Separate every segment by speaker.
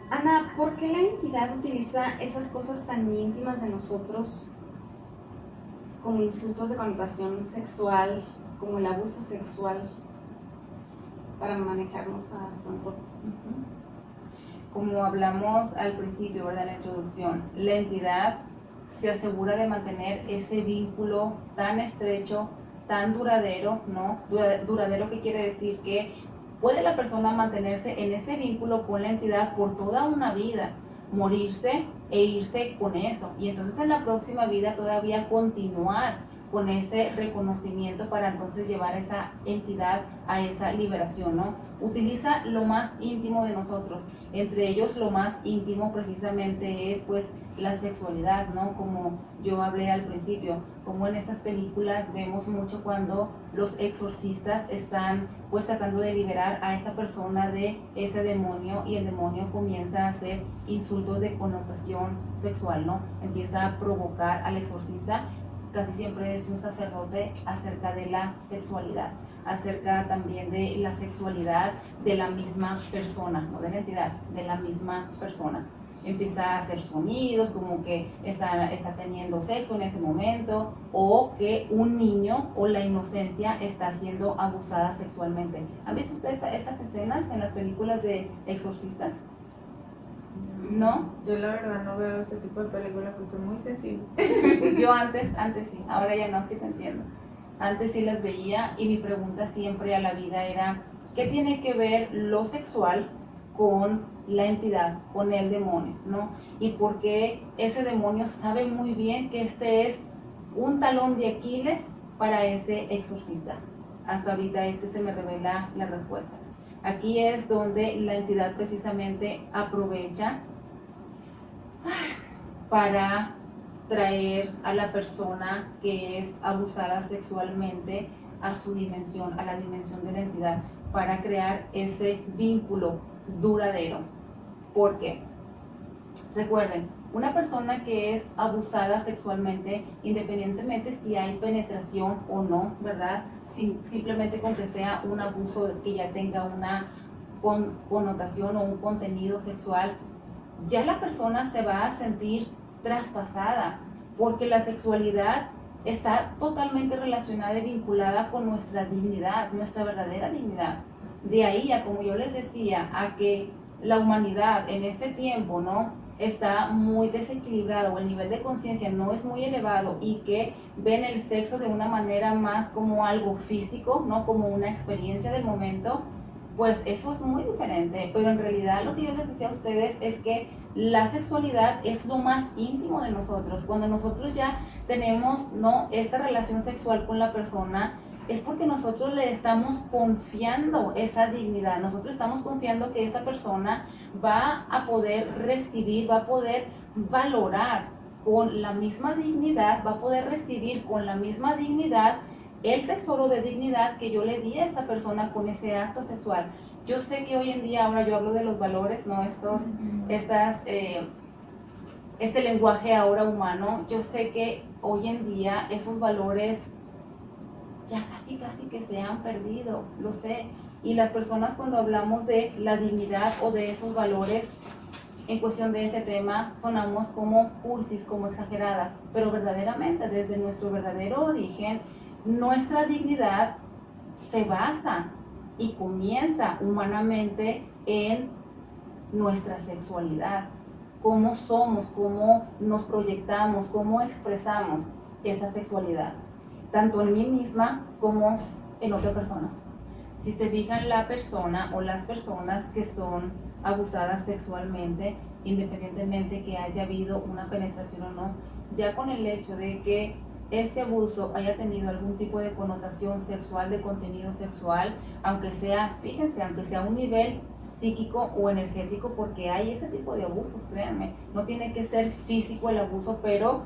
Speaker 1: Ana, ¿por qué la entidad utiliza esas cosas tan íntimas de nosotros como insultos de connotación sexual, como el abuso sexual, para manejarnos a su entorno?
Speaker 2: Como hablamos al principio, ¿verdad? En la introducción, la entidad se asegura de mantener ese vínculo tan estrecho, tan duradero, ¿no? Duradero, que quiere decir que puede la persona mantenerse en ese vínculo con la entidad por toda una vida, morirse e irse con eso, y entonces en la próxima vida todavía continuar con ese reconocimiento para entonces llevar a esa entidad a esa liberación, ¿no? Utiliza lo más íntimo de nosotros, entre ellos lo más íntimo precisamente es pues la sexualidad, ¿no? Como yo hablé al principio, como en estas películas vemos mucho cuando los exorcistas están pues tratando de liberar a esta persona de ese demonio, y el demonio comienza a hacer insultos de connotación sexual, ¿no? Empieza a provocar al exorcista, casi siempre es un sacerdote, acerca de la sexualidad, acerca también de la sexualidad de la misma persona, no de la entidad, de la misma persona. Empieza a hacer sonidos como que está teniendo sexo en ese momento, o que un niño o la inocencia está siendo abusada sexualmente. ¿Han visto ustedes estas escenas en las películas de exorcistas? ¿No?
Speaker 3: Yo la verdad no veo ese tipo de películas porque soy muy sensible.
Speaker 2: Yo antes sí, ahora ya no, sí te entiendo. Antes sí las veía, y mi pregunta siempre a la vida era, ¿qué tiene que ver lo sexual con la entidad, con el demonio, ¿no? Y por qué ese demonio sabe muy bien que este es un talón de Aquiles para ese exorcista. Hasta ahorita es que se me revela la respuesta. Aquí es donde la entidad precisamente aprovecha para traer a la persona que es abusada sexualmente a su dimensión, a la dimensión de la entidad, para crear ese vínculo duradero. ¿Por qué? Recuerden, una persona que es abusada sexualmente, independientemente si hay penetración o no, ¿verdad? Simplemente con que sea un abuso que ya tenga una connotación o un contenido sexual, ya la persona se va a sentir traspasada, porque la sexualidad está totalmente relacionada y vinculada con nuestra dignidad, nuestra verdadera dignidad. De ahí a, como yo les decía, a que la humanidad en este tiempo, ¿no?, está muy desequilibrado, o el nivel de conciencia no es muy elevado, y que ven el sexo de una manera más como algo físico, no como una experiencia del momento, pues eso es muy diferente. Pero en realidad lo que yo les decía a ustedes es que la sexualidad es lo más íntimo de nosotros. Cuando nosotros ya tenemos, ¿no?, esta relación sexual con la persona, es porque nosotros le estamos confiando esa dignidad, nosotros estamos confiando que esta persona va a poder recibir, va a poder valorar con la misma dignidad, va a poder recibir con la misma dignidad el tesoro de dignidad que yo le di a esa persona con ese acto sexual. Yo sé que hoy en día, ahora yo hablo de los valores, ¿no? Este lenguaje ahora humano, yo sé que hoy en día esos valores ya casi que se han perdido, lo sé. Y las personas, cuando hablamos de la dignidad o de esos valores en cuestión de este tema, sonamos como cursis, como exageradas, pero verdaderamente desde nuestro verdadero origen, nuestra dignidad se basa y comienza humanamente en nuestra sexualidad, cómo somos, cómo nos proyectamos, cómo expresamos esa sexualidad, tanto en mí misma como en otra persona. Si se fijan, la persona o las personas que son abusadas sexualmente, independientemente que haya habido una penetración o no, ya con el hecho de que este abuso haya tenido algún tipo de connotación sexual, de contenido sexual, aunque sea, fíjense, aunque sea un nivel psíquico o energético, porque hay ese tipo de abusos, créanme, no tiene que ser físico el abuso, pero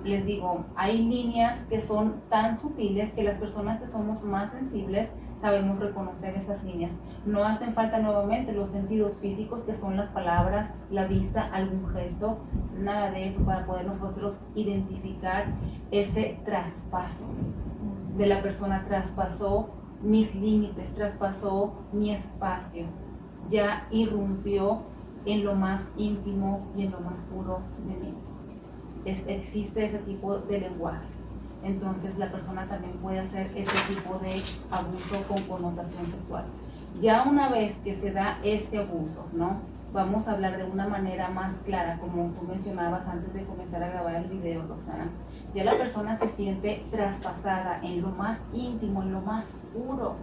Speaker 2: les digo, hay líneas que son tan sutiles que las personas que somos más sensibles sabemos reconocer esas líneas. No hacen falta nuevamente los sentidos físicos, que son las palabras, la vista, algún gesto, nada de eso para poder nosotros identificar ese traspaso de la persona. Traspasó mis límites, traspasó mi espacio, ya irrumpió en lo más íntimo y en lo más puro de mí. Existe ese tipo de lenguajes. Entonces la persona también puede hacer ese tipo de abuso con connotación sexual. Ya una vez que se da este abuso, ¿no? Vamos a hablar de una manera más clara, como tú mencionabas antes de comenzar a grabar el video, Roxana. Ya la persona se siente traspasada en lo más íntimo, en lo más puro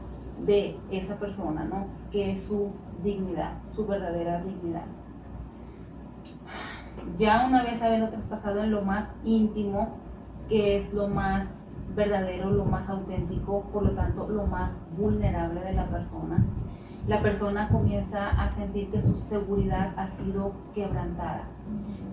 Speaker 2: de esa persona, ¿no? Que es su dignidad, su verdadera dignidad. Ya una vez habiendo traspasado en lo más íntimo, que es lo más verdadero, lo más auténtico, por lo tanto lo más vulnerable de la persona comienza a sentir que su seguridad ha sido quebrantada.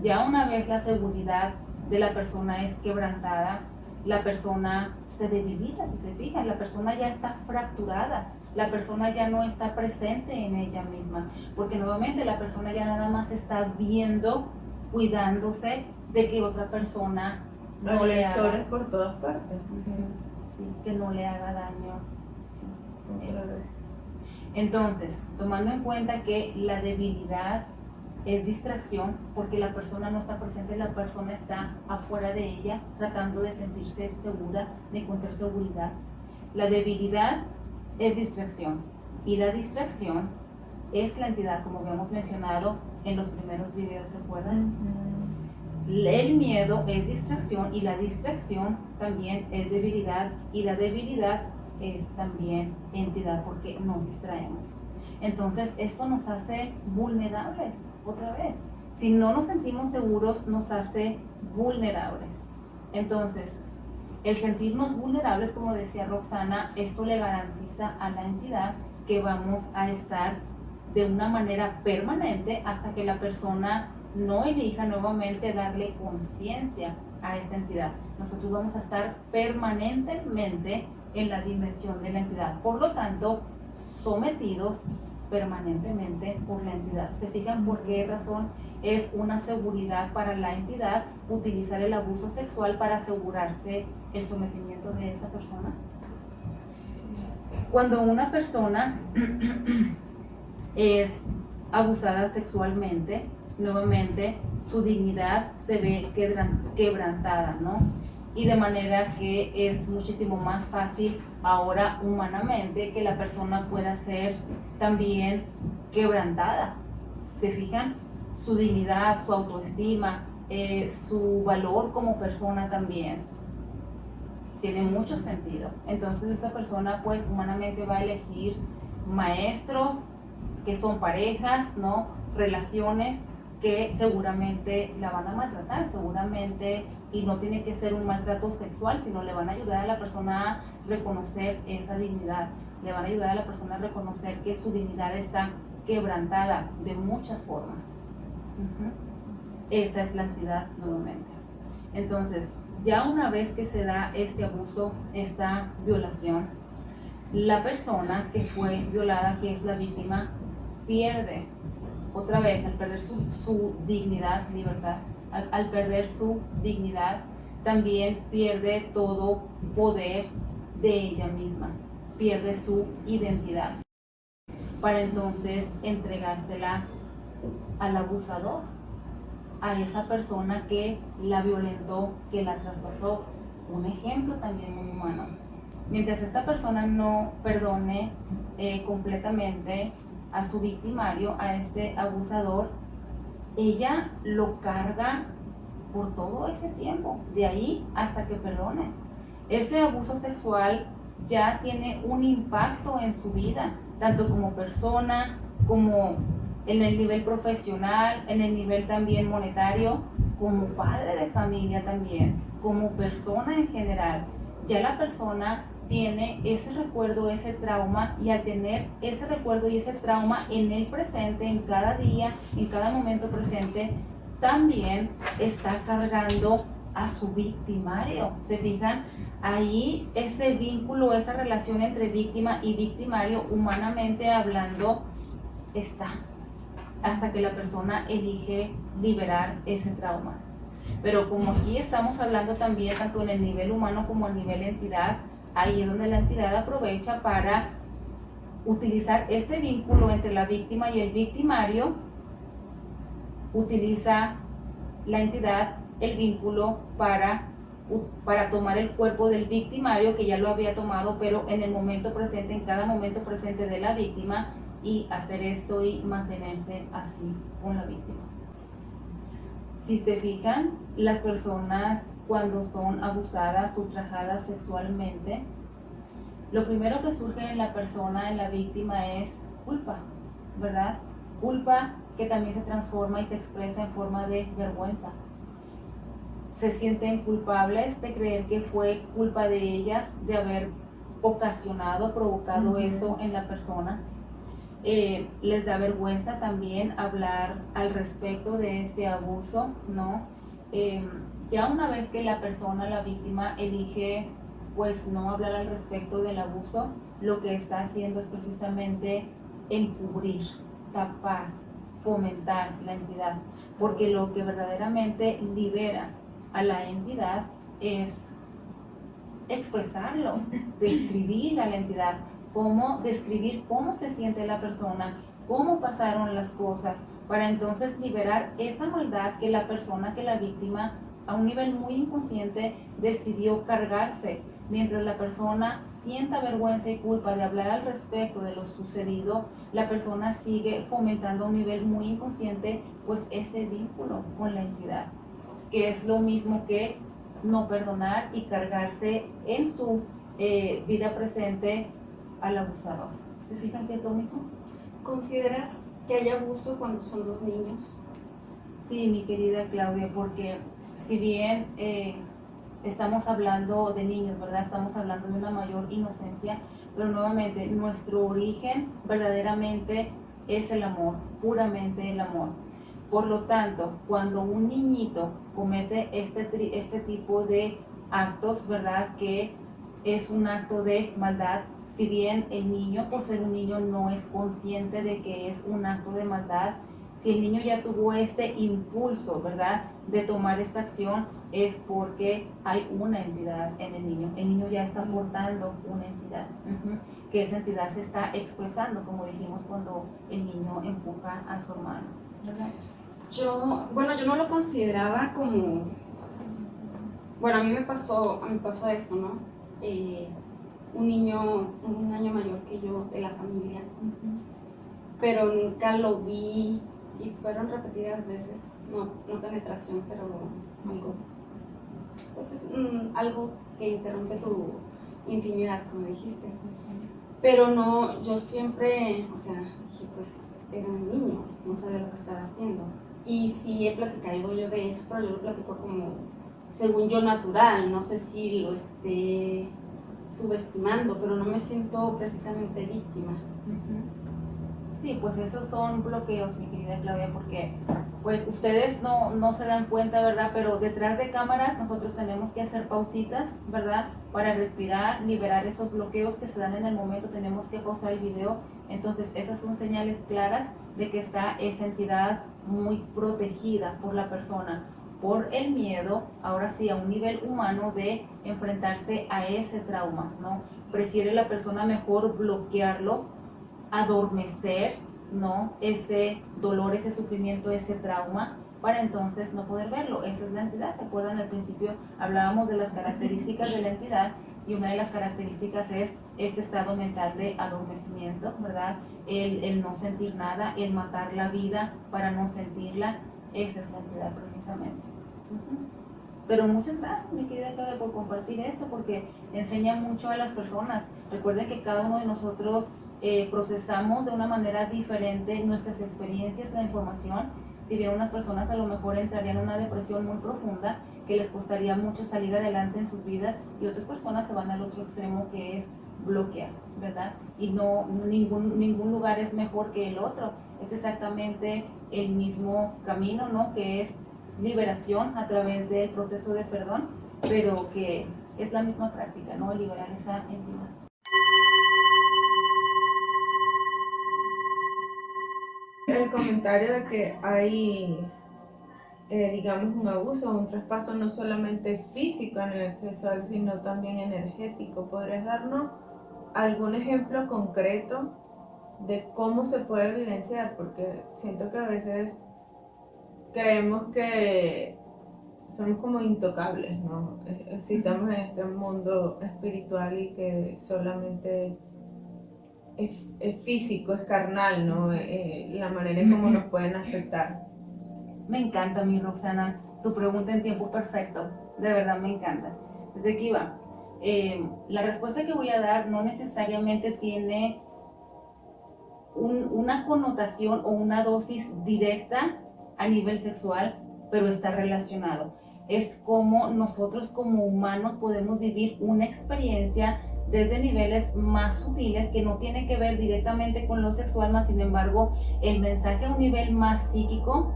Speaker 2: Ya una vez la seguridad de la persona es quebrantada, la persona se debilita, si se fijan, la persona ya está fracturada, la persona ya no está presente en ella misma, porque nuevamente la persona ya nada más está viendo, cuidándose de que otra persona no le haga,
Speaker 3: por todas partes.
Speaker 2: sí, que no le haga daño. Sí,
Speaker 3: Otra
Speaker 2: eso.
Speaker 3: vez.
Speaker 2: Entonces, tomando en cuenta que la debilidad es distracción, porque la persona no está presente, la persona está afuera de ella, tratando de sentirse segura, de encontrar seguridad. La debilidad es distracción, y la distracción es la entidad, como habíamos mencionado en los primeros videos, ¿se acuerdan? El miedo es distracción, y la distracción también es debilidad, y la debilidad es también entidad, porque nos distraemos. Entonces esto nos hace vulnerables, otra vez. Si no nos sentimos seguros, nos hace vulnerables. Entonces, el sentirnos vulnerables, como decía Roxana, esto le garantiza a la entidad que vamos a estar de una manera permanente hasta que la persona no elija nuevamente darle conciencia a esta entidad. Nosotros vamos a estar permanentemente en la dimensión de la entidad, por lo tanto, sometidos permanentemente por la entidad. ¿Se fijan por qué razón es una seguridad para la entidad utilizar el abuso sexual para asegurarse el sometimiento de esa persona? Cuando una persona es abusada sexualmente, nuevamente su dignidad se ve quebrantada, ¿no? Y de manera que es muchísimo más fácil ahora humanamente que la persona pueda ser también quebrantada. ¿Se fijan? Su dignidad, su autoestima, su valor como persona también tiene mucho sentido. Entonces esa persona pues humanamente va a elegir maestros que son parejas, ¿no? Relaciones que seguramente la van a maltratar, seguramente, y no tiene que ser un maltrato sexual, sino le van a ayudar a la persona a reconocer esa dignidad, le van a ayudar a la persona a reconocer que su dignidad está quebrantada de muchas formas. Esa es la entidad nuevamente. Entonces, ya una vez que se da este abuso, esta violación, la persona que fue violada, que es la víctima, pierde otra vez, al perder su dignidad, libertad, al perder su dignidad, también pierde todo poder de ella misma, pierde su identidad, para entonces entregársela al abusador, a esa persona que la violentó, que la traspasó. Un ejemplo también muy humano. Mientras esta persona no perdone completamente a su victimario, a este abusador, ella lo carga por todo ese tiempo, de ahí hasta que perdone. Ese abuso sexual ya tiene un impacto en su vida, tanto como persona, como en el nivel profesional, en el nivel también monetario, como padre de familia también, como persona en general. Ya la persona tiene ese recuerdo, ese trauma, y al tener ese recuerdo y ese trauma en el presente, en cada día, en cada momento presente, también está cargando a su victimario. ¿Se fijan? Ahí ese vínculo, esa relación entre víctima y victimario, humanamente hablando, está, hasta que la persona elige liberar ese trauma. Pero como aquí estamos hablando también tanto en el nivel humano como a nivel entidad, ahí es donde la entidad aprovecha para utilizar este vínculo entre la víctima y el victimario utiliza la entidad el vínculo para tomar el cuerpo del victimario que ya lo había tomado, pero en el momento presente, en cada momento presente de la víctima, y hacer esto y mantenerse así con la víctima. Si se fijan, las personas cuando son abusadas, ultrajadas sexualmente, lo primero que surge en la persona, en la víctima, es culpa, ¿verdad? Culpa que también se transforma y se expresa en forma de vergüenza. Se sienten culpables de creer que fue culpa de ellas, de haber ocasionado, provocado eso en la persona. Les da vergüenza también hablar al respecto de este abuso, ¿no? Ya una vez que la persona, la víctima, elige pues no hablar al respecto del abuso, lo que está haciendo es precisamente encubrir, tapar, fomentar la entidad, porque lo que verdaderamente libera a la entidad es expresarlo, describir a la entidad, describir cómo se siente la persona, cómo pasaron las cosas, para entonces liberar esa maldad que la persona, que la víctima, a un nivel muy inconsciente, decidió cargarse. Mientras la persona sienta vergüenza y culpa de hablar al respecto de lo sucedido, la persona sigue fomentando a un nivel muy inconsciente pues ese vínculo con la entidad, que es lo mismo que no perdonar y cargarse en su vida presente al abusador. ¿Se fijan que es lo mismo?
Speaker 1: ¿Consideras que hay abuso cuando son dos niños?
Speaker 2: Sí, mi querida Claudia, porque si bien estamos hablando de niños, ¿verdad? Estamos hablando de una mayor inocencia, pero nuevamente nuestro origen verdaderamente es el amor, puramente el amor. Por lo tanto, cuando un niñito comete este tipo de actos, ¿verdad? Que es un acto de maldad, si bien el niño, por ser un niño, no es consciente de que es un acto de maldad, si el niño ya tuvo este impulso, ¿verdad?, de tomar esta acción, es porque hay una entidad en el niño. El niño ya está portando una entidad, que esa entidad se está expresando, como dijimos cuando el niño empuja a su hermano, ¿verdad?
Speaker 1: Yo no lo consideraba como... Bueno, a mí me pasó eso, ¿no? Un niño un año mayor que yo de la familia, pero nunca lo vi y fueron repetidas veces, no penetración, pero algo, pues es algo que interrumpe tu intimidad, como dijiste. Pero no, yo siempre, o sea, dije, pues era un niño, no sabía lo que estaba haciendo. Y sí he platicado yo de eso, pero yo lo platico como, según yo, natural. No sé si lo esté subestimando, pero no me siento precisamente víctima.
Speaker 2: Sí, pues esos son bloqueos, mi querida Claudia, porque pues ustedes no se dan cuenta, ¿verdad? Pero detrás de cámaras nosotros tenemos que hacer pausitas, ¿verdad? Para respirar, liberar esos bloqueos que se dan en el momento, tenemos que pausar el video. Entonces esas son señales claras de que está esa entidad muy protegida por la persona, por el miedo, ahora sí, a un nivel humano, de enfrentarse a ese trauma, ¿no? Prefiere la persona mejor bloquearlo, adormecer, ¿no?, ese dolor, ese sufrimiento, ese trauma, para entonces no poder verlo. Esa es la entidad. ¿Se acuerdan? Al principio hablábamos de las características de la entidad, y una de las características es este estado mental de adormecimiento, ¿verdad? El no sentir nada, el matar la vida para no sentirla. Esa es la entidad precisamente. Pero muchas gracias, mi querida Claudia, por compartir esto, porque enseña mucho a las personas. Recuerden que cada uno de nosotros procesamos de una manera diferente nuestras experiencias, la información. Si bien unas personas a lo mejor entrarían en una depresión muy profunda, que les costaría mucho salir adelante en sus vidas, y otras personas se van al otro extremo, que es bloquear, ¿verdad? Y no, ningún lugar es mejor que el otro. Es exactamente el mismo camino, ¿no?, que es liberación a través del proceso de perdón, pero que es la misma práctica, ¿no?, liberar esa entidad.
Speaker 3: El comentario de que hay, digamos, un abuso o un traspaso no solamente físico a nivel sexual, sino también energético. ¿Podrías darnos algún ejemplo concreto de cómo se puede evidenciar? Porque siento que a veces creemos que somos como intocables, ¿no? Si estamos en este mundo espiritual y que solamente es físico, es carnal, ¿no? La manera en cómo nos pueden afectar.
Speaker 2: Me encanta, mi Roxana, tu pregunta en tiempo perfecto. De verdad me encanta. Desde aquí va. La respuesta que voy a dar no necesariamente tiene una connotación o una dosis directa a nivel sexual, pero está relacionado. Es como nosotros como humanos podemos vivir una experiencia desde niveles más sutiles que no tiene que ver directamente con lo sexual, más sin embargo el mensaje a un nivel más psíquico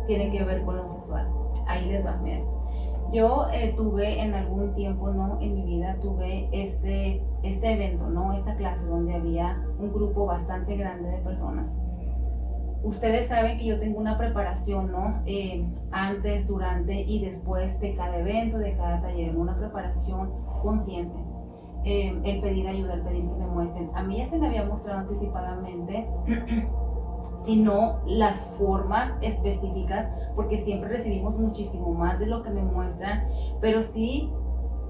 Speaker 2: tiene que ver con lo sexual. Ahí les va, miren. Yo tuve en algún tiempo, ¿no? En mi vida tuve este evento, ¿no? Esta clase donde había un grupo bastante grande de personas. Ustedes saben que yo tengo una preparación, ¿no? Antes, durante y después de cada evento, de cada taller, una preparación consciente. El pedir ayuda, el pedir que me muestren. A mí ya se me había mostrado anticipadamente sino las formas específicas, porque siempre recibimos muchísimo más de lo que me muestran, pero sí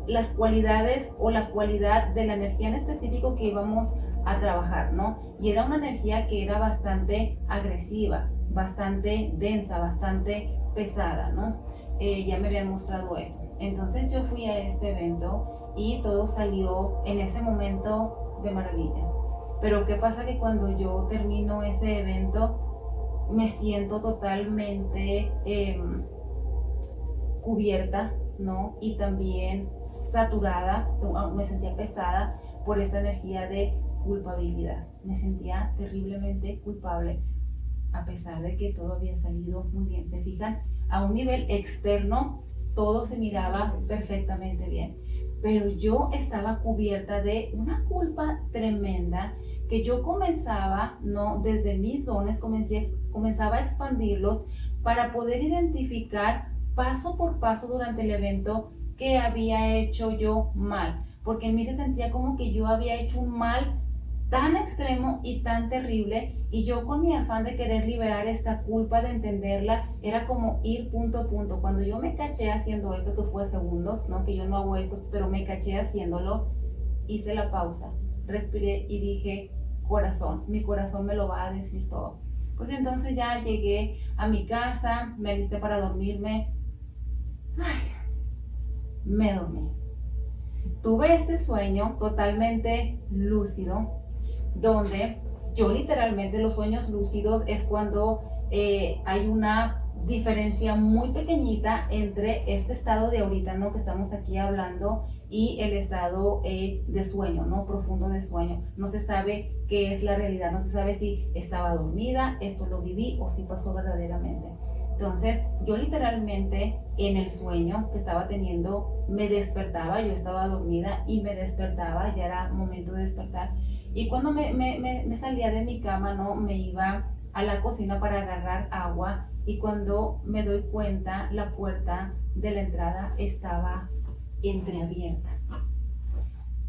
Speaker 2: las cualidades o la cualidad de la energía en específico que íbamos a trabajar, ¿no? Y era una energía que era bastante agresiva, bastante densa, bastante pesada, ¿no? Ya me habían mostrado eso. Entonces yo fui a este evento y todo salió en ese momento de maravilla. Pero ¿qué pasa? Que cuando yo termino ese evento me siento totalmente cubierta, ¿no? Y también saturada, me sentía pesada por esta energía de culpabilidad. Me sentía terriblemente culpable, a pesar de que todo había salido muy bien. ¿Se fijan? A un nivel externo todo se miraba perfectamente bien, pero yo estaba cubierta de una culpa tremenda que yo comenzaba, ¿no? Desde mis dones comenzaba a expandirlos para poder identificar paso por paso durante el evento qué había hecho yo mal, porque en mí se sentía como que yo había hecho un mal tan extremo y tan terrible, y yo con mi afán de querer liberar esta culpa, de entenderla, era como ir punto a punto. Cuando yo me caché haciendo esto, que fue segundos, ¿no? Que yo no hago esto, pero me caché haciéndolo, hice la pausa, respiré y dije, corazón, mi corazón me lo va a decir todo. Pues entonces ya llegué a mi casa, me alisté para dormirme. Ay, me dormí. Tuve este sueño totalmente lúcido, donde yo literalmente, los sueños lúcidos es cuando hay una diferencia muy pequeñita entre este estado de ahorita, ¿no? Que estamos aquí hablando, y el estado de sueño, ¿no? Profundo de sueño. No se sabe qué es la realidad, no se sabe si estaba dormida, esto lo viví, o si pasó verdaderamente. Entonces, yo literalmente en el sueño que estaba teniendo me despertaba, yo estaba dormida y me despertaba, ya era momento de despertar. Y cuando me salía de mi cama, ¿no? Me iba a la cocina para agarrar agua, y cuando me doy cuenta, la puerta de la entrada estaba entreabierta.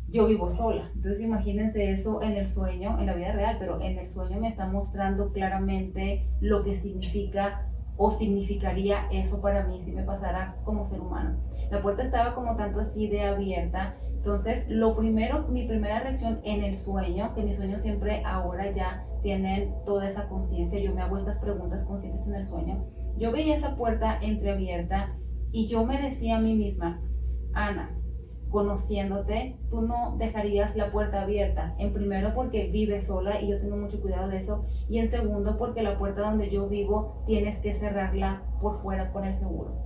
Speaker 2: Yo vivo sola, entonces imagínense eso en el sueño, en la vida real, pero en el sueño me está mostrando claramente lo que significa o significaría eso para mí si me pasara como ser humano. La puerta estaba como tanto así de abierta. Entonces, mi primera reacción en el sueño, que mis sueños siempre ahora ya tienen toda esa conciencia, yo me hago estas preguntas conscientes en el sueño. Yo veía esa puerta entreabierta y yo me decía a mí misma, Ana, conociéndote, tú no dejarías la puerta abierta. En primero, porque vives sola y yo tengo mucho cuidado de eso. Y en segundo, porque la puerta donde yo vivo tienes que cerrarla por fuera con el seguro.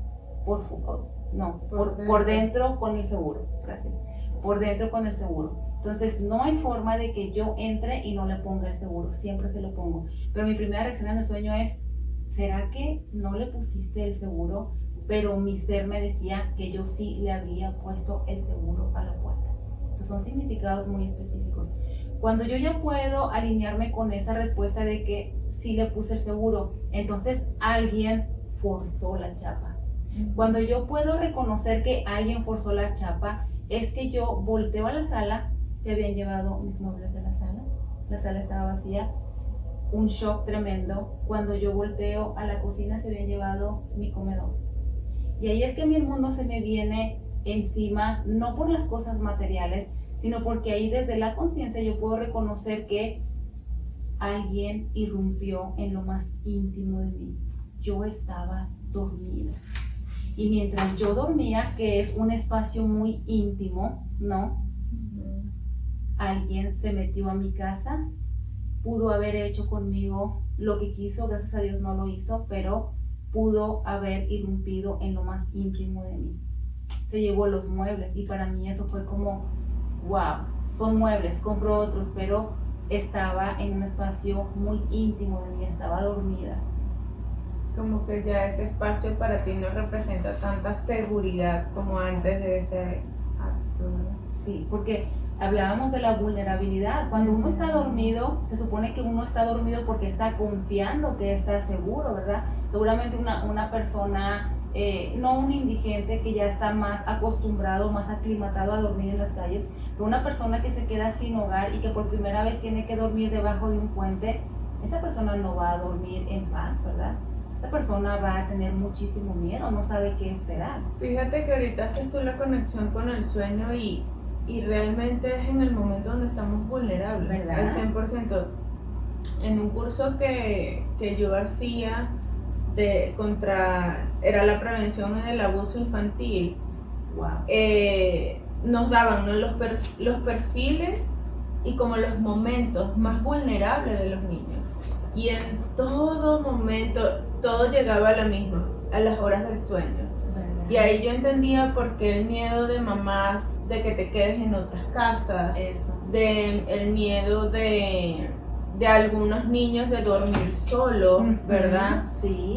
Speaker 2: Por dentro con el seguro. Gracias. Por dentro con el seguro. Entonces, no hay forma de que yo entre y no le ponga el seguro. Siempre se lo pongo. Pero mi primera reacción en el sueño es, ¿será que no le pusiste el seguro? Pero mi ser me decía que yo sí le había puesto el seguro a la puerta. Entonces son significados muy específicos. Cuando yo ya puedo alinearme con esa respuesta de que sí le puse el seguro, entonces alguien forzó la chapa. Cuando yo puedo reconocer que alguien forzó la chapa, es que yo volteo a la sala, se habían llevado mis muebles de la sala estaba vacía, un shock tremendo cuando yo volteo a la cocina, se habían llevado mi comedor. Y ahí es que a mí el mundo se me viene encima, no por las cosas materiales, sino porque ahí desde la conciencia yo puedo reconocer que alguien irrumpió en lo más íntimo de mí. Yo estaba dormida. Y mientras yo dormía, que es un espacio muy íntimo, ¿no? Alguien se metió a mi casa, pudo haber hecho conmigo lo que quiso, gracias a Dios no lo hizo, pero pudo haber irrumpido en lo más íntimo de mí. Se llevó los muebles y para mí eso fue como, wow, son muebles, compro otros, pero estaba en un espacio muy íntimo de mí, estaba dormida.
Speaker 3: Como que ya ese espacio para ti no representa tanta seguridad como antes de ese acto, ¿no?
Speaker 2: Sí, porque hablábamos de la vulnerabilidad. Cuando uno está dormido, se supone que uno está dormido porque está confiando que está seguro, ¿verdad? Seguramente una persona, no un indigente que ya está más acostumbrado, más aclimatado a dormir en las calles, pero una persona que se queda sin hogar y que por primera vez tiene que dormir debajo de un puente, esa persona no va a dormir en paz, ¿verdad? Esa persona va a tener muchísimo miedo, no sabe qué esperar.
Speaker 3: Fíjate que ahorita haces tú la conexión con el sueño y realmente es en el momento donde estamos vulnerables,
Speaker 2: ¿verdad?
Speaker 3: Al 100%. En un curso que yo hacía era la prevención del abuso infantil,
Speaker 2: Wow.
Speaker 3: nos daban, ¿no?, los perfiles y como los momentos más vulnerables de los niños. Y en todo momento, todo llegaba a la misma, a las horas del sueño.
Speaker 2: ¿Verdad?
Speaker 3: Y ahí yo entendía por qué el miedo de mamás de que te quedes en otras casas,
Speaker 2: Eso.
Speaker 3: el miedo de algunos niños de dormir solos, ¿verdad?
Speaker 2: Sí.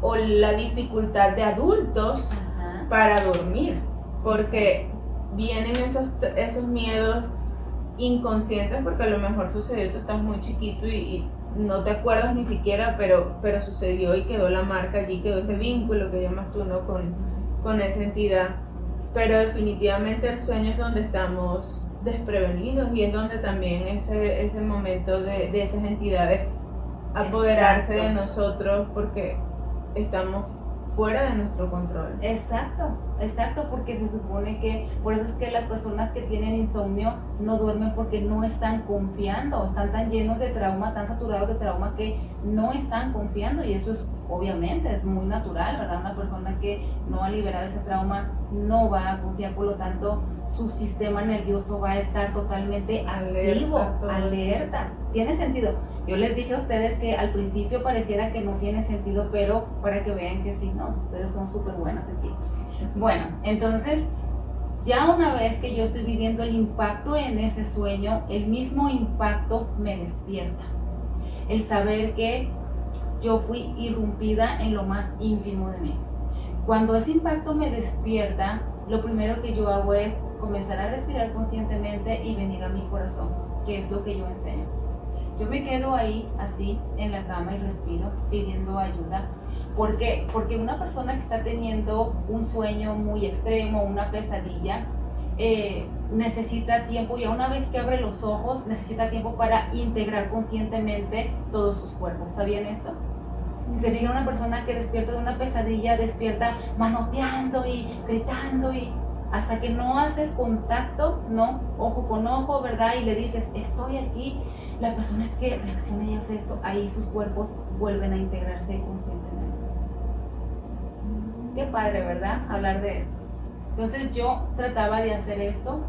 Speaker 3: O la dificultad de adultos
Speaker 2: Ajá.
Speaker 3: para dormir, porque vienen esos miedos inconscientes, porque a lo mejor sucedió, tú estás muy chiquito y no te acuerdas ni siquiera, pero sucedió y quedó la marca allí, quedó ese vínculo que llamas tú, ¿no?, con esa entidad. Pero definitivamente el sueño es donde estamos desprevenidos y es donde también ese momento de esas entidades apoderarse de nosotros porque estamos fuera de nuestro control.
Speaker 2: Exacto, porque se supone que, por eso es que las personas que tienen insomnio no duermen porque no están confiando, están tan llenos de trauma, tan saturados de trauma que no están confiando y eso es, obviamente, es muy natural, ¿verdad? Una persona que no ha liberado ese trauma no va a confiar, por lo tanto, su sistema nervioso va a estar totalmente activo, alerta. ¿Tiene sentido? Yo les dije a ustedes que al principio pareciera que no tiene sentido, pero para que vean que sí, no, ustedes son súper buenas aquí. Bueno, entonces, ya una vez que yo estoy viviendo el impacto en ese sueño, el mismo impacto me despierta. El saber que yo fui irrumpida en lo más íntimo de mí. Cuando ese impacto me despierta, lo primero que yo hago es comenzar a respirar conscientemente y venir a mi corazón, que es lo que yo enseño. Yo me quedo ahí, así, en la cama y respiro, pidiendo ayuda. ¿Por qué? Porque una persona que está teniendo un sueño muy extremo, una pesadilla, necesita tiempo, y una vez que abre los ojos, necesita tiempo para integrar conscientemente todos sus cuerpos. ¿Sabían esto? Si se fija, una persona que despierta de una pesadilla, despierta manoteando y gritando y hasta que no haces contacto, ¿no?, ojo con ojo, ¿verdad?, y le dices, estoy aquí, la persona es que reacciona y hace esto, ahí sus cuerpos vuelven a integrarse conscientemente. Qué padre, ¿verdad?, hablar de esto. Entonces yo trataba de hacer esto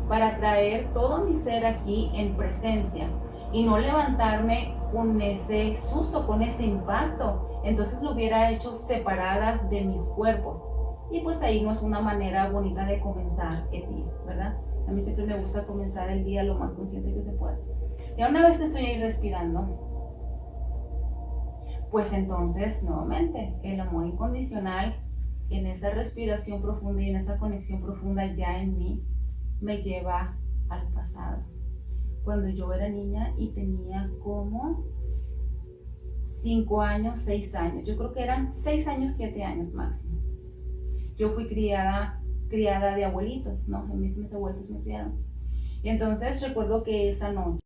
Speaker 2: para traer todo mi ser aquí en presencia y no levantarme con ese susto, con ese impacto. Entonces lo hubiera hecho separada de mis cuerpos. Y pues ahí no es una manera bonita de comenzar el día, ¿verdad? A mí siempre me gusta comenzar el día lo más consciente que se pueda. Y una vez que estoy ahí respirando, pues entonces, nuevamente, el amor incondicional en esa respiración profunda y en esa conexión profunda ya en mí, me lleva al pasado. Cuando yo era niña y tenía como 5 años, 6 años, yo creo que eran 6 años, 7 años máximo. Yo fui criada de abuelitos, ¿no? Mis abuelitos me criaron. Y entonces recuerdo que esa noche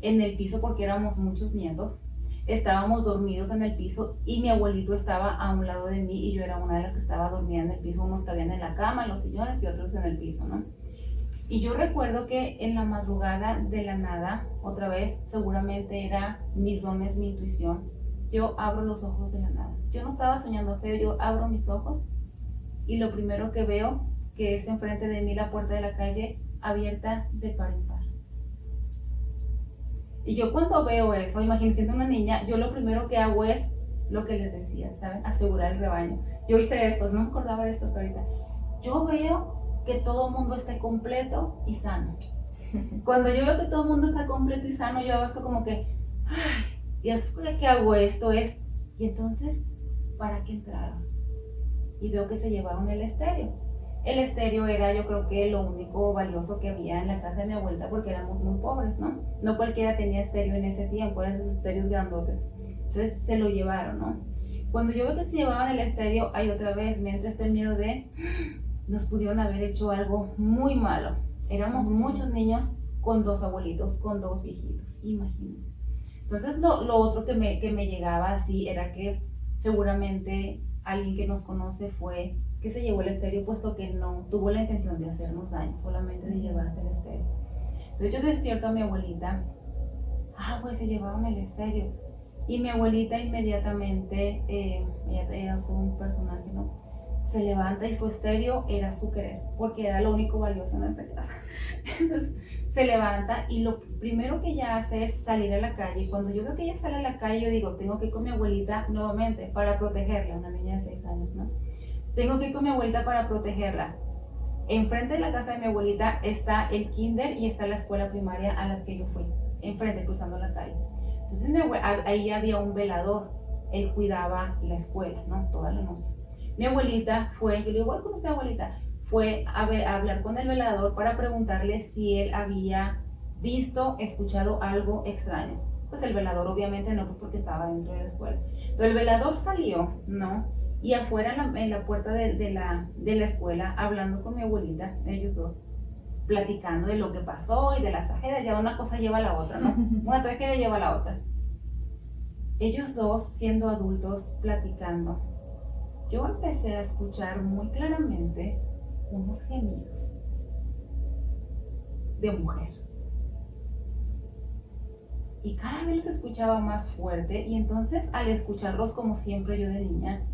Speaker 2: en el piso porque éramos muchos nietos. Estábamos dormidos en el piso y mi abuelito estaba a un lado de mí y yo era una de las que estaba dormida en el piso. Unos estaban en la cama, en los sillones y otros en el piso, ¿no? Y yo recuerdo que en la madrugada de la nada, otra vez, seguramente era mis dones, mi intuición, yo abro los ojos de la nada. Yo no estaba soñando feo, yo abro mis ojos y lo primero que veo, que es enfrente de mí la puerta de la calle abierta de par en par. Y yo cuando veo eso, imagínense siendo una niña, yo lo primero que hago es lo que les decía, ¿saben? Asegurar el rebaño. Yo hice esto, no me acordaba de esto hasta ahorita. Yo veo que todo el mundo esté completo y sano. Cuando yo veo que todo el mundo está completo y sano, yo hago esto como que, ay, y después de que hago esto es, y entonces, ¿para qué entraron? Y veo que se llevaron el estéreo. El estéreo era, yo creo que lo único valioso que había en la casa de mi abuelita porque éramos muy pobres, ¿no? No cualquiera tenía estéreo en ese tiempo, eran esos estéreos grandotes. Entonces se lo llevaron, ¿no? Cuando yo veo que se llevaban el estéreo, ahí otra vez me entra este miedo de nos pudieron haber hecho algo muy malo. Éramos muchos niños con 2 abuelitos, con 2 viejitos, imagínense. Entonces lo otro que me llegaba así era que seguramente alguien que nos conoce fue que se llevó el estéreo, puesto que no tuvo la intención de hacernos daño, solamente de llevarse el estéreo. Entonces yo despierto a mi abuelita, pues se llevaron el estéreo. Y mi abuelita inmediatamente, ella era todo un personaje, ¿no? Se levanta y su estéreo era su querer, porque era lo único valioso en esta casa. Entonces se levanta y lo primero que ella hace es salir a la calle. Y cuando yo veo que ella sale a la calle, yo digo, tengo que ir con mi abuelita nuevamente para protegerla, una niña de 6 años, ¿no? Tengo que ir con mi abuelita para protegerla. Enfrente de la casa de mi abuelita está el kinder y está la escuela primaria a las que yo fui, enfrente, cruzando la calle. Entonces ahí había un velador, él cuidaba la escuela, ¿no? Toda la noche. Mi abuelita fue, yo le digo, voy con usted, abuelita, fue a hablar con el velador para preguntarle si él había visto, escuchado algo extraño. Pues el velador obviamente no, pues porque estaba dentro de la escuela. Pero el velador salió, ¿no? Y afuera en la puerta de la escuela, hablando con mi abuelita, ellos dos, platicando de lo que pasó y de las tragedias. Ya una cosa lleva a la otra, ¿no? Una tragedia lleva a la otra. Ellos dos, siendo adultos, platicando, yo empecé a escuchar muy claramente unos gemidos de mujer. Y cada vez los escuchaba más fuerte y entonces al escucharlos como siempre yo de niña,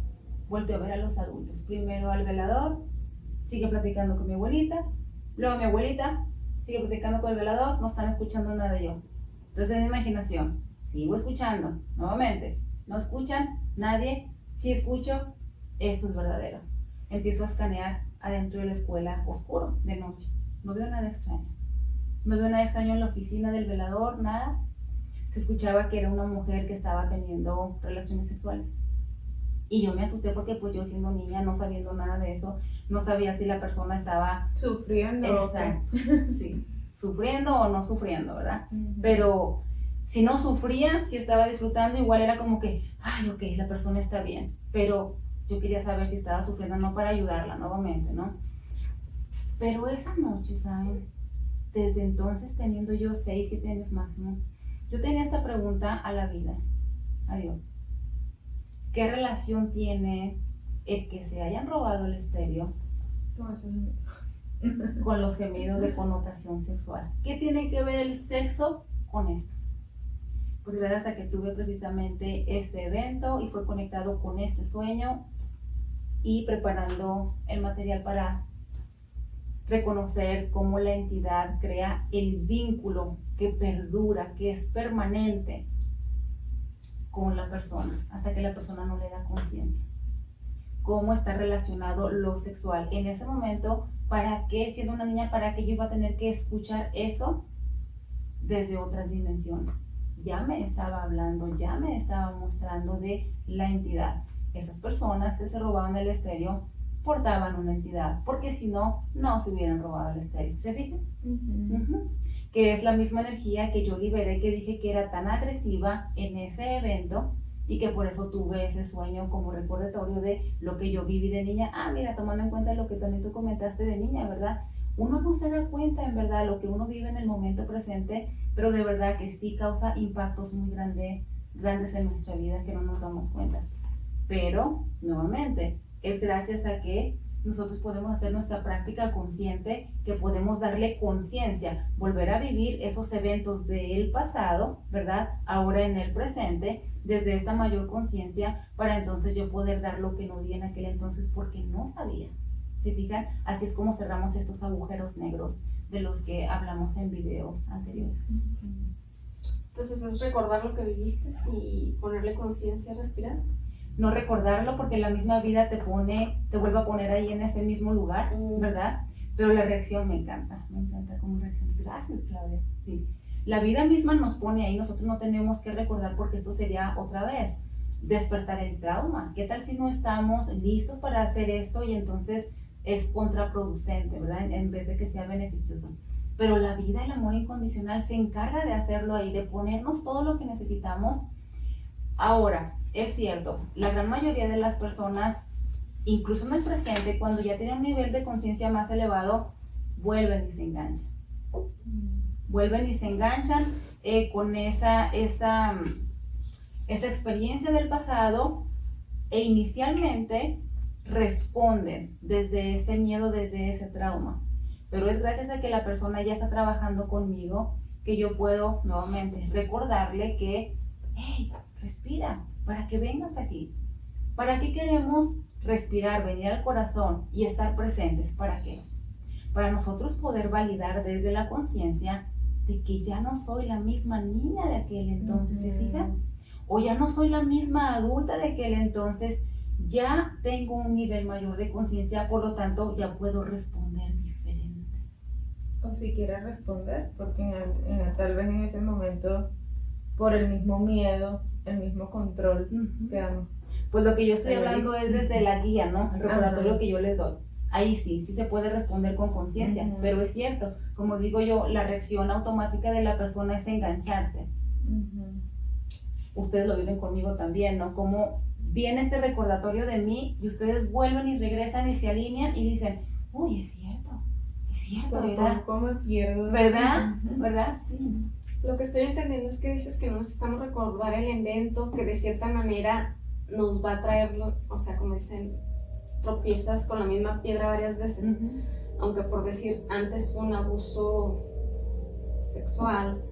Speaker 2: volteo a ver a los adultos. Primero al velador, sigue platicando con mi abuelita, luego mi abuelita sigue platicando con el velador, no están escuchando nada yo. Entonces en mi imaginación, sigo escuchando, nuevamente, no escuchan nadie, sí escucho, esto es verdadero. Empiezo a escanear adentro de la escuela, oscuro, de noche, no veo nada extraño. No veo nada extraño en la oficina del velador, nada. Se escuchaba que era una mujer que estaba teniendo relaciones sexuales. Y yo me asusté porque pues yo siendo niña, no sabiendo nada de eso, no sabía si la persona estaba
Speaker 3: sufriendo.
Speaker 2: Sí, sufriendo o no sufriendo, ¿verdad? Pero si no sufría, si estaba disfrutando, igual era como que, ay, ok, la persona está bien. Pero yo quería saber si estaba sufriendo, no para ayudarla nuevamente, ¿no? Pero esa noche, ¿saben? Desde entonces, teniendo yo 6, 7 años máximo, yo tenía esta pregunta a la vida, a Dios. ¿Qué relación tiene el que se hayan robado el estéreo con los gemidos de connotación sexual? ¿Qué tiene que ver el sexo con esto? Pues gracias a que tuve precisamente este evento y fue conectado con este sueño y preparando el material para reconocer cómo la entidad crea el vínculo que perdura, que es permanente con la persona, hasta que la persona no le da conciencia. Cómo está relacionado lo sexual. En ese momento, ¿para qué, siendo una niña, para qué yo iba a tener que escuchar eso desde otras dimensiones? Ya me estaba hablando, ya me estaba mostrando de la entidad. Esas personas que se robaban el estéreo portaban una entidad, porque si no, no se hubieran robado el estéreo. ¿Se fijan? Que es la misma energía que yo liberé, que dije que era tan agresiva en ese evento y que por eso tuve ese sueño como recordatorio de lo que yo viví de niña. Mira, tomando en cuenta lo que también tú comentaste de niña, ¿verdad? uno no se da cuenta en verdad lo que uno vive en el momento presente, pero de verdad que sí causa impactos muy grandes en nuestra vida que no nos damos cuenta. Pero, nuevamente, es gracias a que nosotros podemos hacer nuestra práctica consciente, que podemos darle conciencia, volver a vivir esos eventos del pasado, ¿verdad? Ahora en el presente, desde esta mayor conciencia, para entonces yo poder dar lo que no di en aquel entonces porque no sabía. ¿Se fijan? Así es como cerramos estos agujeros negros de los que hablamos en videos anteriores.
Speaker 1: Entonces es recordar lo que viviste y ponerle conciencia, respirar.
Speaker 2: No recordarlo porque la misma vida te vuelve a poner ahí en ese mismo lugar, ¿verdad? Pero la reacción me encanta cómo reaccionas. Gracias, Claudia. Sí. La vida misma nos pone ahí, nosotros no tenemos que recordar porque esto sería otra vez despertar el trauma. ¿Qué tal si no estamos listos para hacer esto y entonces es contraproducente, ¿verdad? En vez de que sea beneficioso. Pero la vida, el amor incondicional se encarga de hacerlo ahí, de ponernos todo lo que necesitamos. Ahora, es cierto, la gran mayoría de las personas, incluso en el presente, cuando ya tienen un nivel de conciencia más elevado, vuelven y se enganchan. Vuelven y se enganchan con esa experiencia del pasado e inicialmente responden desde ese miedo, desde ese trauma. Pero es gracias a que la persona ya está trabajando conmigo que yo puedo nuevamente recordarle que, hey, respira, para que vengas aquí. ¿Para qué queremos respirar, venir al corazón y estar presentes? ¿Para qué? Para nosotros poder validar desde la conciencia de que ya no soy la misma niña de aquel entonces, ¿se fijan? O ya no soy la misma adulta de aquel entonces, ya tengo un nivel mayor de conciencia, por lo tanto ya puedo responder diferente.
Speaker 3: O si quieres responder, porque tal vez en ese momento, por el mismo miedo, el mismo control, quedamos.
Speaker 2: Pues lo que yo estoy hablando es desde la guía, ¿no? El recordatorio que yo les doy. Ahí sí se puede responder con conciencia, pero es cierto, como digo yo, la reacción automática de la persona es engancharse. Ustedes lo viven conmigo también, ¿no? Como viene este recordatorio de mí y ustedes vuelven y regresan y se alinean y dicen, uy, es cierto, ¿verdad?
Speaker 3: ¿Cómo me pierdo?
Speaker 2: ¿Verdad? ¿Verdad? Sí.
Speaker 1: Lo que estoy entendiendo es que dices que no necesitamos recordar el evento que de cierta manera nos va a traer, o sea, como dicen, tropiezas con la misma piedra varias veces. Aunque por decir, antes un abuso sexual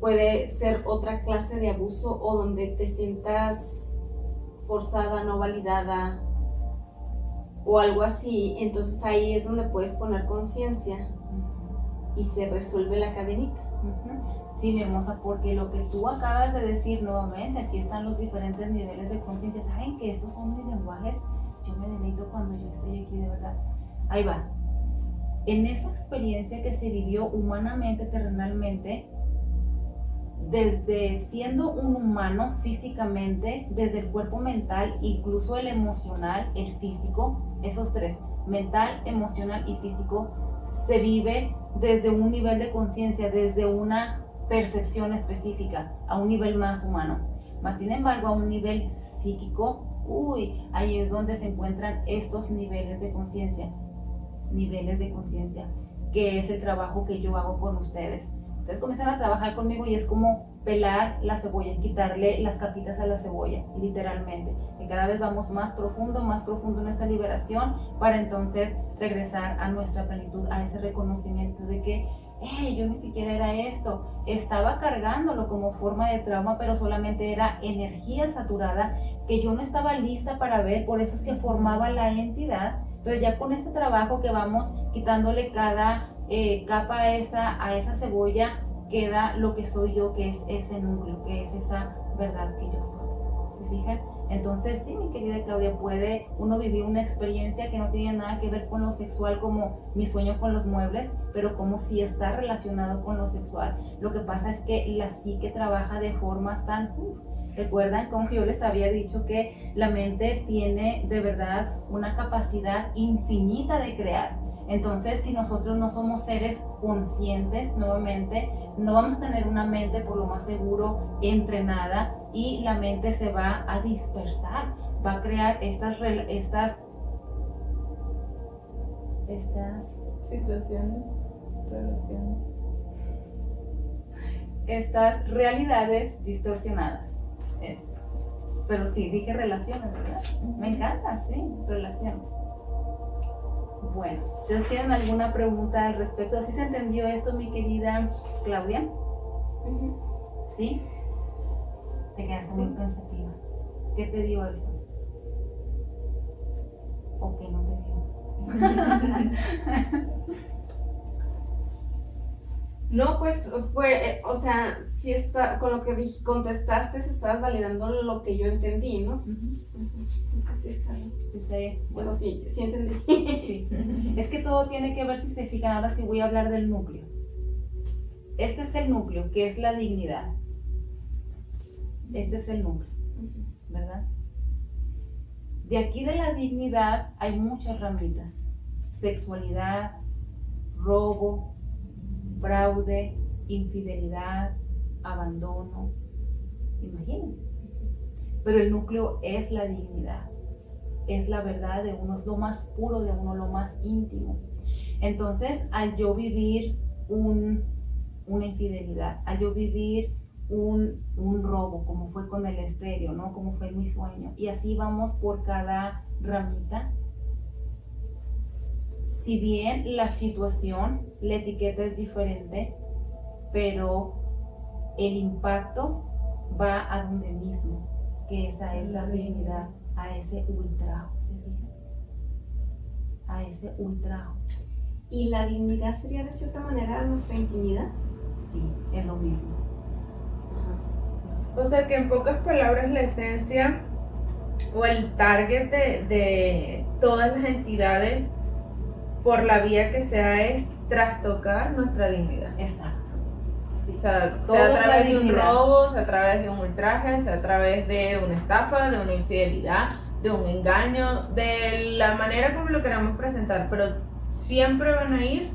Speaker 1: puede ser otra clase de abuso o donde te sientas forzada, no validada o algo así, entonces ahí es donde puedes poner conciencia y se resuelve la cadenita.
Speaker 2: Sí, mi hermosa, porque lo que tú acabas de decir nuevamente, aquí están los diferentes niveles de conciencia. ¿Saben que estos son mis lenguajes? Yo me deleito cuando yo estoy aquí, de verdad. Ahí va. En esa experiencia que se vivió humanamente, terrenalmente, desde siendo un humano físicamente, desde el cuerpo mental, incluso el emocional, el físico, esos tres, mental, emocional y físico, se vive desde un nivel de conciencia, desde una percepción específica, a un nivel más humano. Más sin embargo, a un nivel psíquico, ahí es donde se encuentran estos niveles de conciencia, que es el trabajo que yo hago con ustedes. Ustedes comienzan a trabajar conmigo y es como pelar la cebolla, quitarle las capitas a la cebolla, literalmente. Que cada vez vamos más profundo en esa liberación para entonces regresar a nuestra plenitud, a ese reconocimiento de que, yo ni siquiera era esto, estaba cargándolo como forma de trauma, pero solamente era energía saturada que yo no estaba lista para ver, por eso es que formaba la entidad, pero ya con este trabajo que vamos quitándole cada capa a esa cebolla, queda lo que soy yo, que es ese núcleo, que es esa verdad que yo soy. ¿Se fijan? Entonces, sí, mi querida Claudia, puede uno vivir una experiencia que no tiene nada que ver con lo sexual, como mi sueño con los muebles, pero como si está relacionado con lo sexual. Lo que pasa es que la psique trabaja de formas tan... ¿Recuerdan como yo les había dicho que la mente tiene de verdad una capacidad infinita de crear? Entonces, si nosotros no somos seres conscientes, nuevamente, no vamos a tener una mente por lo más seguro entrenada y la mente se va a dispersar, va a crear estas
Speaker 3: situaciones, relaciones.
Speaker 2: Estas realidades distorsionadas. Pero sí, dije relaciones, ¿verdad? Me encanta, sí, relaciones. Bueno, ¿ustedes tienen alguna pregunta al respecto? ¿Sí se entendió esto, mi querida Claudia? ¿Sí? Te quedaste muy pensativa. ¿Qué te dio esto? ¿O qué no te dio?
Speaker 1: No, pues fue, o sea, si está, con lo que contestaste, estabas validando lo que yo entendí, ¿no? Entonces sí está bien.
Speaker 2: Sí, está bien.
Speaker 1: Bueno, sí entendí.
Speaker 2: Sí. Es que todo tiene que ver, si se fijan, ahora sí voy a hablar del núcleo. Este es el núcleo, que es la dignidad. Este es el núcleo, ¿verdad? De aquí de la dignidad hay muchas ramitas. Sexualidad, robo, fraude, infidelidad, abandono. Imagínense. Pero el núcleo es la dignidad. Es la verdad de uno, es lo más puro de uno, lo más íntimo. Entonces, al yo vivir una infidelidad, al yo vivir un robo, como fue con el estéreo, ¿no? Como fue mi sueño. Y así vamos por cada ramita. Si bien la situación, la etiqueta es diferente, pero el impacto va a donde mismo, que es a esa dignidad, a ese ultrajo, ¿se fijan? A ese ultrajo.
Speaker 1: ¿Y la dignidad sería de cierta manera nuestra intimidad?
Speaker 2: Sí, es lo mismo. Sí.
Speaker 3: O sea que en pocas palabras la esencia o el target de todas las entidades por la vía que sea es trastocar nuestra dignidad.
Speaker 2: Exacto. Sí.
Speaker 3: O sea
Speaker 2: Todo
Speaker 3: a
Speaker 2: es
Speaker 3: través
Speaker 2: la
Speaker 3: de un
Speaker 2: dignidad.
Speaker 3: robo, sea a través de un ultraje, sea a través de una estafa, de una infidelidad, de un engaño, de la manera como lo queramos presentar, pero siempre van a ir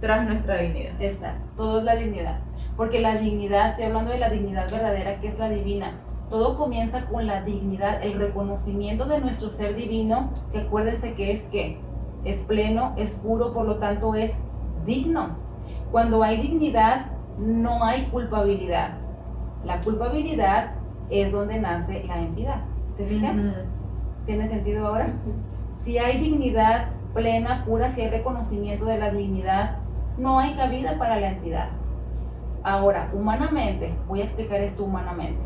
Speaker 3: tras nuestra dignidad.
Speaker 2: Exacto, todo es la dignidad. Porque la dignidad, estoy hablando de la dignidad verdadera, que es la divina. Todo comienza con la dignidad, el reconocimiento de nuestro ser divino, que acuérdense que es ¿qué? Es pleno, es puro, por lo tanto es digno. Cuando hay dignidad, no hay culpabilidad. La culpabilidad es donde nace la entidad. ¿Se fijan? ¿Tiene sentido ahora? Si hay dignidad plena, pura, si hay reconocimiento de la dignidad, no hay cabida para la entidad. Ahora, humanamente, voy a explicar esto humanamente.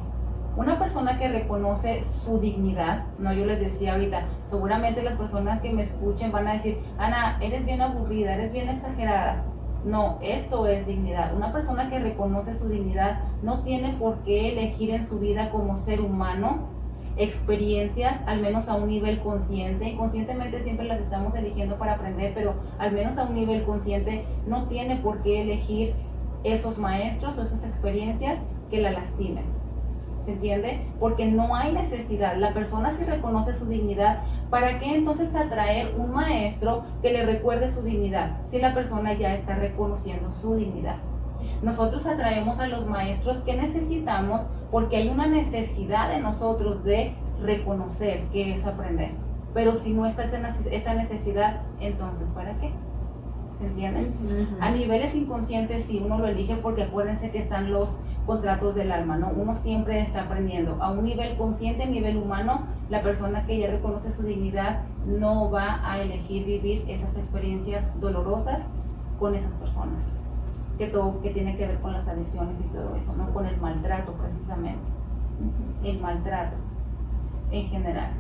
Speaker 2: Una persona que reconoce su dignidad, no, yo les decía ahorita, seguramente las personas que me escuchen van a decir, Ana, eres bien aburrida, eres bien exagerada. No, esto es dignidad. Una persona que reconoce su dignidad no tiene por qué elegir en su vida como ser humano experiencias, al menos a un nivel consciente. Conscientemente siempre las estamos eligiendo para aprender, pero al menos a un nivel consciente no tiene por qué elegir esos maestros o esas experiencias que la lastimen. ¿Se entiende? Porque no hay necesidad. La persona si reconoce su dignidad, ¿para qué entonces atraer un maestro que le recuerde su dignidad? Si la persona ya está reconociendo su dignidad. Nosotros atraemos a los maestros que necesitamos porque hay una necesidad de nosotros de reconocer qué es aprender. Pero si no está esa necesidad, entonces ¿para qué? ¿Se entiende? A niveles inconscientes sí, uno lo elige porque acuérdense que están los contratos del alma, ¿no? Uno siempre está aprendiendo. A un nivel consciente, a nivel humano, la persona que ya reconoce su dignidad no va a elegir vivir esas experiencias dolorosas con esas personas. Que tiene que ver con las adicciones y todo eso, ¿no? Con el maltrato precisamente. El maltrato en general.